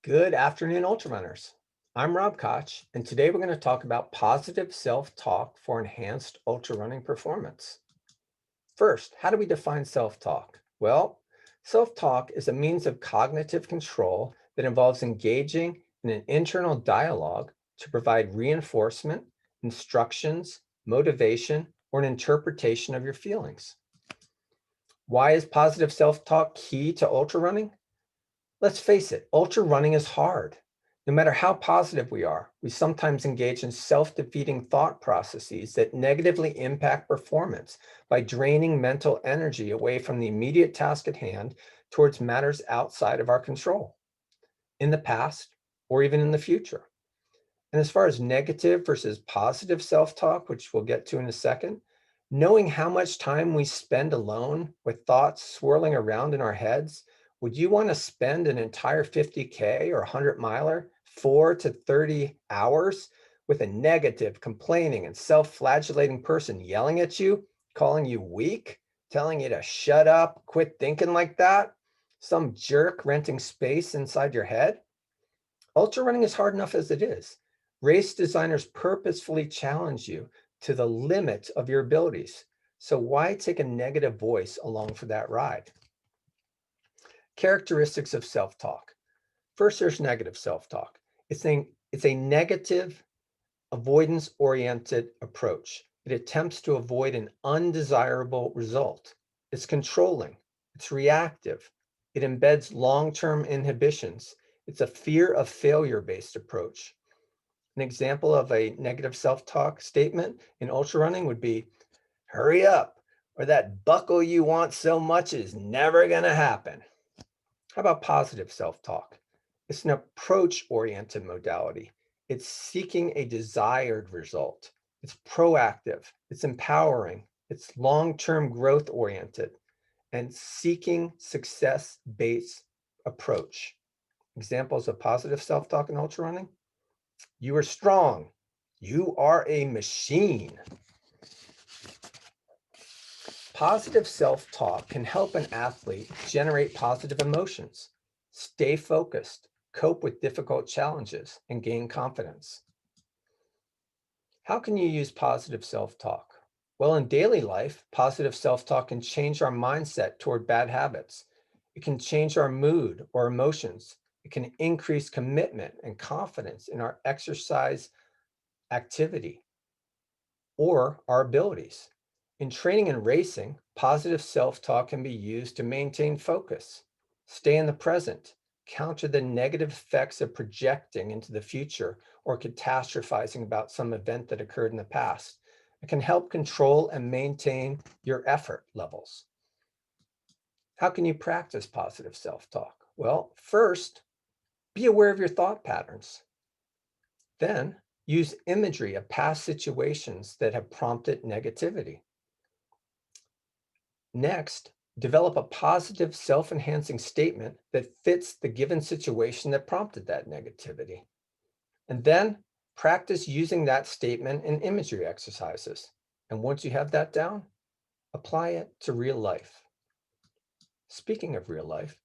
Good afternoon, Ultrarunners. I'm Rob Koch, and today we're going to talk about positive self-talk for enhanced ultra-running performance. First, how do we define self-talk? Well, self-talk is a means of cognitive control that involves engaging in an internal dialogue to provide reinforcement, instructions, motivation, or an interpretation of your feelings. Why is positive self-talk key to ultra-running? Let's face it, ultra running is hard. No matter how positive we are, we sometimes engage in self-defeating thought processes that negatively impact performance by draining mental energy away from the immediate task at hand towards matters outside of our control, in the past, or even in the future. And as far as negative versus positive self-talk, which we'll get to in a second, knowing how much time we spend alone with thoughts swirling around in our heads, would you want to spend an entire 50K or 100 miler 4 to 30 hours with a negative, complaining, and self-flagellating person yelling at you, calling you weak, telling you to shut up, quit thinking like that? Some jerk renting space inside your head? Ultra running is hard enough as it is. Race designers purposefully challenge you to the limit of your abilities. So why take a negative voice along for that ride? Characteristics of self-talk. First, there's negative self-talk. It's a negative, avoidance-oriented approach. It attempts to avoid an undesirable result. It's controlling. It's reactive. It embeds long-term inhibitions. It's a fear of failure-based approach. An example of a negative self-talk statement in ultra running would be, hurry up, or that buckle you want so much is never going to happen. How about positive self-talk? It's an approach-oriented modality. It's seeking a desired result. It's proactive. It's empowering. It's long-term growth-oriented and seeking success-based approach. Examples of positive self-talk in ultra running? You are strong. You are a machine. Positive self-talk can help an athlete generate positive emotions, stay focused, cope with difficult challenges, and gain confidence. How can you use positive self-talk? Well, in daily life, positive self-talk can change our mindset toward bad habits. It can change our mood or emotions. It can increase commitment and confidence in our exercise activity or our abilities. In training and racing, positive self-talk can be used to maintain focus, stay in the present, counter the negative effects of projecting into the future or catastrophizing about some event that occurred in the past. It can help control and maintain your effort levels. How can you practice positive self-talk? Well, first, be aware of your thought patterns. Then, use imagery of past situations that have prompted negativity. Next, develop a positive self-enhancing statement that fits the given situation that prompted that negativity. And then practice using that statement in imagery exercises. And once you have that down, apply it to real life. Speaking of real life,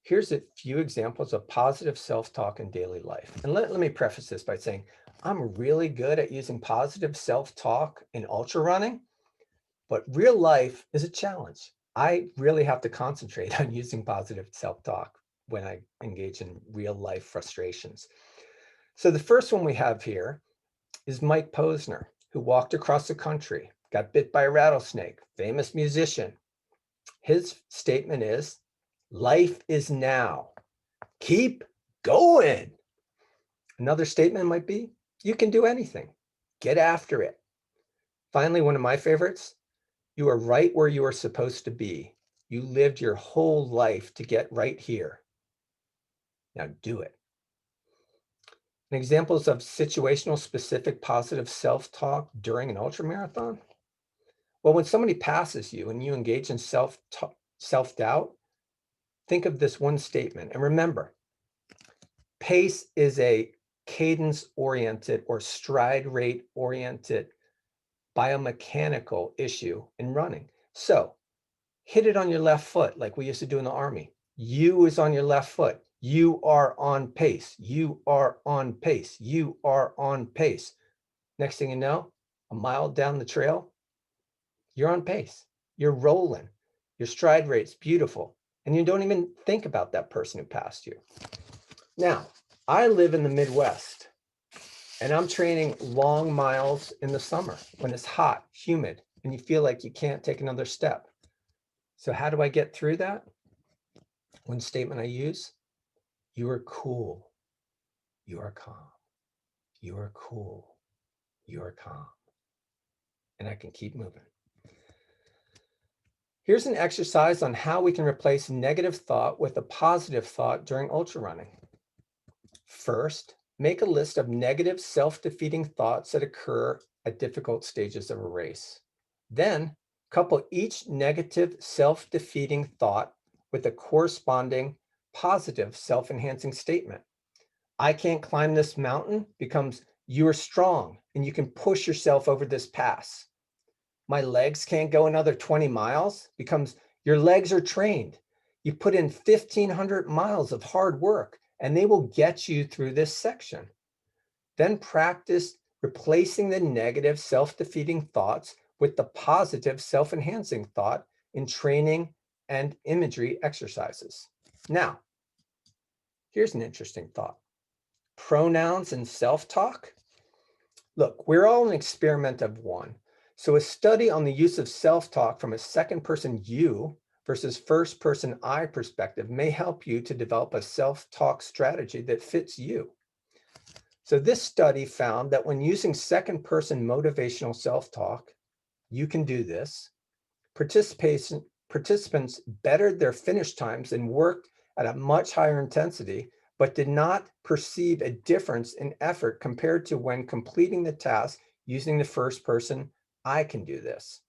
here's a few examples of positive self-talk in daily life. And let me preface this by saying, I'm really good at using positive self-talk in ultra running, but real life is a challenge. I really have to concentrate on using positive self-talk when I engage in real life frustrations. So the first one we have here is Mike Posner, who walked across the country, got bit by a rattlesnake, famous musician. His statement is, life is now. Keep going. Another statement might be, you can do anything. Get after it. Finally, one of my favorites, you are right where you are supposed to be. You lived your whole life to get right here. Now do it. And examples of situational specific positive self-talk during an ultramarathon? Well, when somebody passes you and you engage in self-doubt, think of this one statement. And remember, pace is a cadence-oriented or stride rate-oriented biomechanical issue in running. So hit it on your left foot like we used to do in the Army. You is on your left foot. You are on pace. You are on pace. You are on pace. Next thing you know, a mile down the trail, you're on pace. You're rolling. Your stride rate's beautiful. And you don't even think about that person who passed you. Now, I live in the Midwest and I'm training long miles in the summer when it's hot, humid, and you feel like you can't take another step. So how do I get through that? One statement I use, you are cool. You are calm. You are cool. You are calm. And I can keep moving. Here's an exercise on how we can replace negative thought with a positive thought during ultra running. First, make a list of negative self-defeating thoughts that occur at difficult stages of a race. Then, couple each negative self-defeating thought with a corresponding positive self-enhancing statement. I can't climb this mountain becomes you are strong and you can push yourself over this pass. My legs can't go another 20 miles becomes your legs are trained. You put in 1,500 miles of hard work and they will get you through this section. Then practice replacing the negative self-defeating thoughts with the positive self-enhancing thought in training and imagery exercises. Now, here's an interesting thought. Pronouns and self-talk. Look, we're all an experiment of one. So a study on the use of self-talk from a second person you versus first person I perspective may help you to develop a self-talk strategy that fits you. So this study found that when using second person motivational self-talk, you can do this, participants bettered their finish times and worked at a much higher intensity, but did not perceive a difference in effort compared to when completing the task using the first person, I can do this.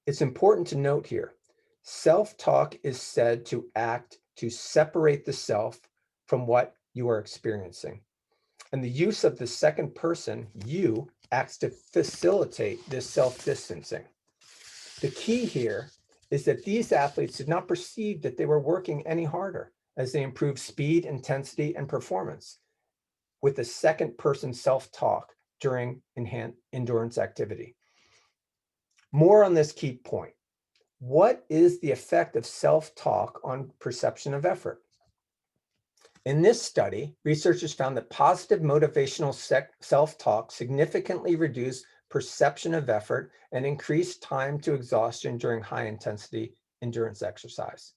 It's important to note here, self-talk is said to act to separate the self from what you are experiencing. And the use of the second person, you, acts to facilitate this self-distancing. The key here is that these athletes did not perceive that they were working any harder as they improved speed, intensity, and performance with the second person self-talk during endurance activity. More on this key point. What is the effect of self-talk on perception of effort? In this study, researchers found that positive motivational self-talk significantly reduced perception of effort and increased time to exhaustion during high-intensity endurance exercise.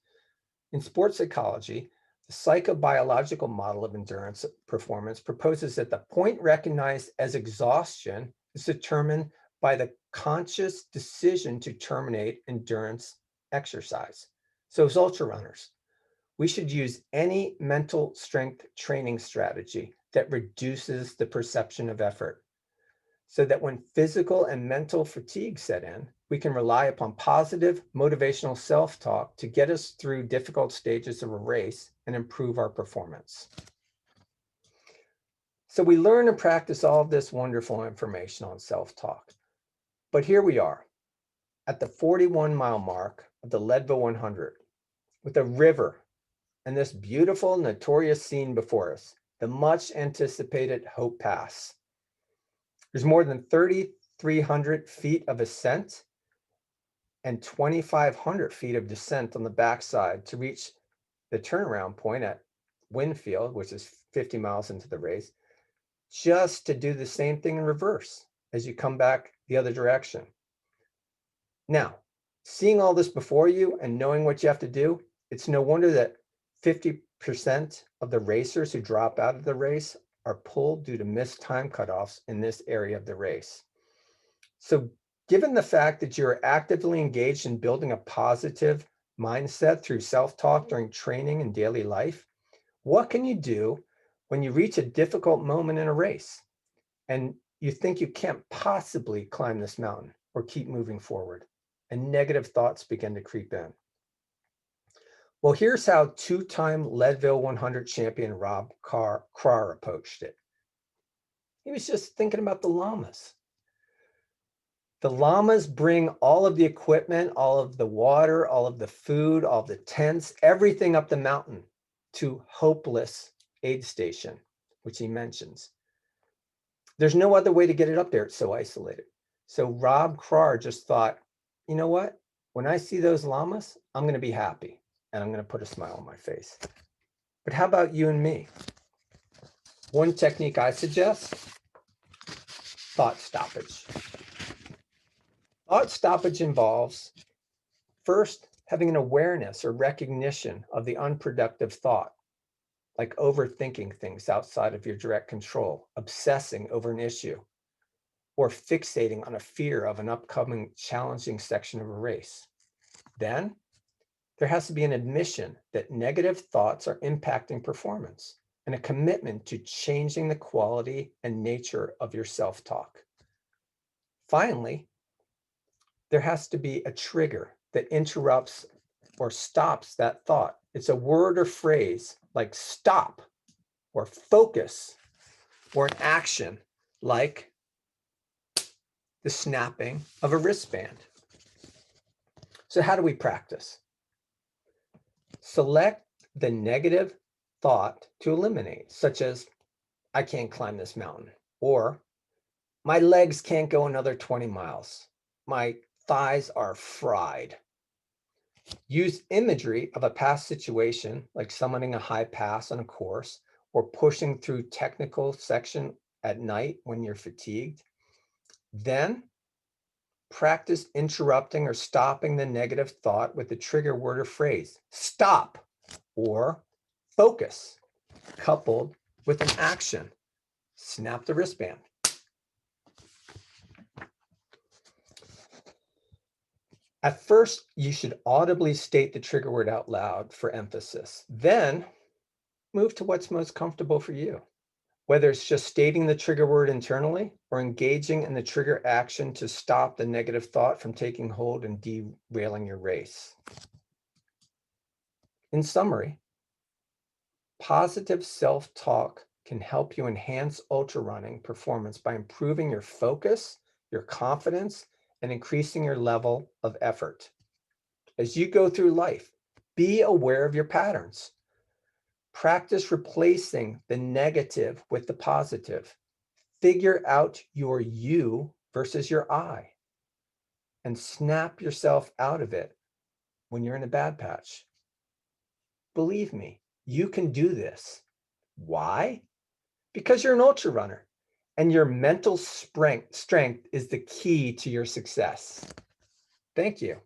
In sports psychology, the psychobiological model of endurance performance proposes that the point recognized as exhaustion is determined by the conscious decision to terminate endurance exercise. So as ultra runners, we should use any mental strength training strategy that reduces the perception of effort so that when physical and mental fatigue set in, we can rely upon positive motivational self-talk to get us through difficult stages of a race and improve our performance. So we learn and practice all of this wonderful information on self-talk. But here we are at the 41-mile mark of the Leadville 100 with a river and this beautiful, notorious scene before us, the much anticipated Hope Pass. There's more than 3,300 feet of ascent and 2,500 feet of descent on the backside to reach the turnaround point at Winfield, which is 50 miles into the race, just to do the same thing in reverse as you come back the other direction. Now, seeing all this before you and knowing what you have to do, it's no wonder that 50% of the racers who drop out of the race are pulled due to missed time cutoffs in this area of the race. So given the fact that you're actively engaged in building a positive mindset through self-talk during training and daily life, what can you do when you reach a difficult moment in a race and you think you can't possibly climb this mountain or keep moving forward and negative thoughts begin to creep in? Well, here's how two-time Leadville 100 champion Rob Carr approached it. He was just thinking about the llamas. The llamas bring all of the equipment, all of the water, all of the food, all of the tents, everything up the mountain. to hopeless aid station, which he mentions. There's no other way to get it up there. It's so isolated. So Rob Krar just thought, you know what? When I see those llamas, I'm going to be happy and I'm going to put a smile on my face. But how about you and me? One technique I suggest, thought stoppage. Thought stoppage involves first having an awareness or recognition of the unproductive thought, like overthinking things outside of your direct control, obsessing over an issue, or fixating on a fear of an upcoming challenging section of a race. Then there has to be an admission that negative thoughts are impacting performance and a commitment to changing the quality and nature of your self-talk. Finally, there has to be a trigger that interrupts or stops that thought. It's a word or phrase like stop or focus, or an action like the snapping of a wristband. So how do we practice? Select the negative thought to eliminate, such as, I can't climb this mountain, or my legs can't go another 20 miles. My thighs are fried. Use imagery of a past situation, like summiting a high pass on a course, or pushing through technical section at night when you're fatigued. Then practice interrupting or stopping the negative thought with the trigger word or phrase, stop, or focus, coupled with an action, snap the wristband. At first, you should audibly state the trigger word out loud for emphasis. Then move to what's most comfortable for you, whether it's just stating the trigger word internally or engaging in the trigger action to stop the negative thought from taking hold and derailing your race. In summary, positive self-talk can help you enhance ultra running performance by improving your focus, your confidence, and increasing your level of effort. As you go through life, be aware of your patterns. Practice replacing the negative with the positive. Figure out your you versus your I, and snap yourself out of it when you're in a bad patch. Believe me, you can do this. Why? Because you're an ultra runner and your mental strength is the key to your success. Thank you.